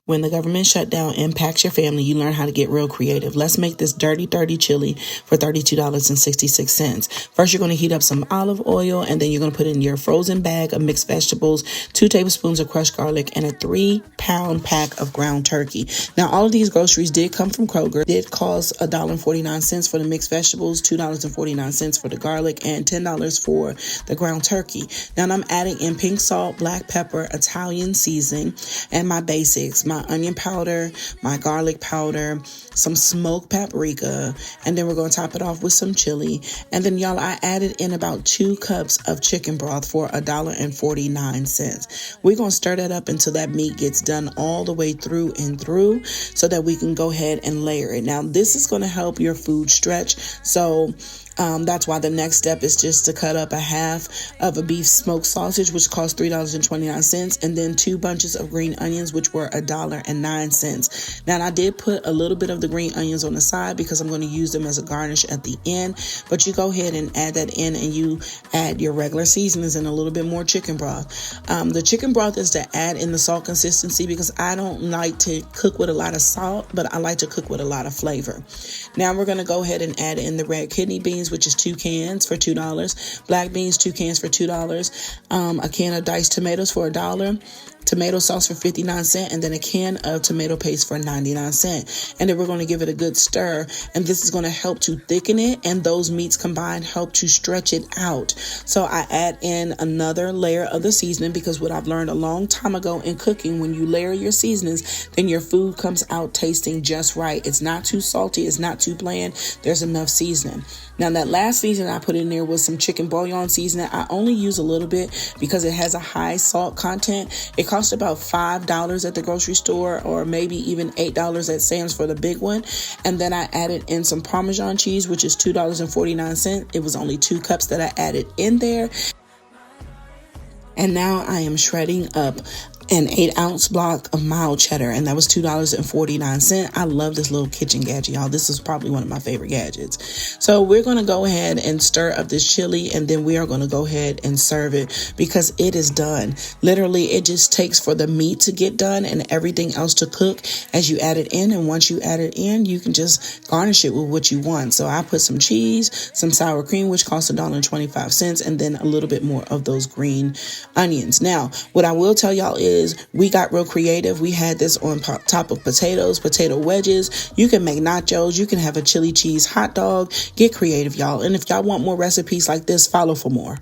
When the government shutdown impacts your family, you learn how to get real creative. Let's make this dirty, dirty chili for $32.66. First, you're going to heat up some olive oil, and then you're going to put in your frozen bag of mixed vegetables, 2 tablespoons of crushed garlic, and a 3-pound pack of ground turkey. Now, all of these groceries did come from Kroger. It did cost $1.49 for the mixed vegetables, $2.49 for the garlic, and $10 for the ground turkey. Now, I'm adding in pink salt, black pepper, Italian seasoning, and my basics, my onion powder, my garlic powder, some smoked paprika, and then we're going to top it off with some chili. And then, y'all, I added in about 2 cups of chicken broth for $1.49. We're going to stir that up until that meat gets done all the way through and through so that we can go ahead and layer it. Now, this is going to help your food stretch. So that's why the next step is just to cut up a half of a beef smoked sausage, which cost $3.29, and then 2 bunches of green onions, which were $1.09. Now, I did put a little bit of the green onions on the side because I'm going to use them as a garnish at the end, but you go ahead and add that in, and you add your regular seasonings and a little bit more chicken broth. The chicken broth is to add in the salt consistency because I don't like to cook with a lot of salt, but I like to cook with a lot of flavor. Now, we're going to go ahead and add in the red kidney beans, which is 2 cans for $2. Black beans, 2 cans for $2. A can of diced tomatoes for $1. Tomato sauce for 59¢, and then a can of tomato paste for 99¢. And then we're going to give it a good stir, and this is going to help to thicken it, and those meats combined help to stretch it out. So I add in another layer of the seasoning because what I've learned a long time ago in cooking, when you layer your seasonings, then your food comes out tasting just right. It's not too salty, it's not too bland, there's enough seasoning. Now, that last seasoning I put in there was some chicken bouillon seasoning. I only use a little bit because it has a high salt content. It costs about $5 at the grocery store, or maybe even $8 at Sam's for the big one. And then I added in some Parmesan cheese, which is $2.49. It was only 2 cups that I added in there. And now I am shredding up an 8-ounce block of mild cheddar, and that was $2.49. I love this little kitchen gadget, y'all. This is probably one of my favorite gadgets. So we're going to go ahead and stir up this chili, and then we are going to go ahead and serve it because it is done. Literally, it just takes for the meat to get done and everything else to cook as you add it in. And once you add it in, you can just garnish it with what you want. So I put some cheese, some sour cream, which costs $1.25, and then a little bit more of those green onions. Now, what I will tell y'all is we got real creative. We had this on top of potatoes, potato wedges. You can make nachos. You can have a chili cheese hot dog. Get creative, y'all. And if y'all want more recipes like this, follow for more.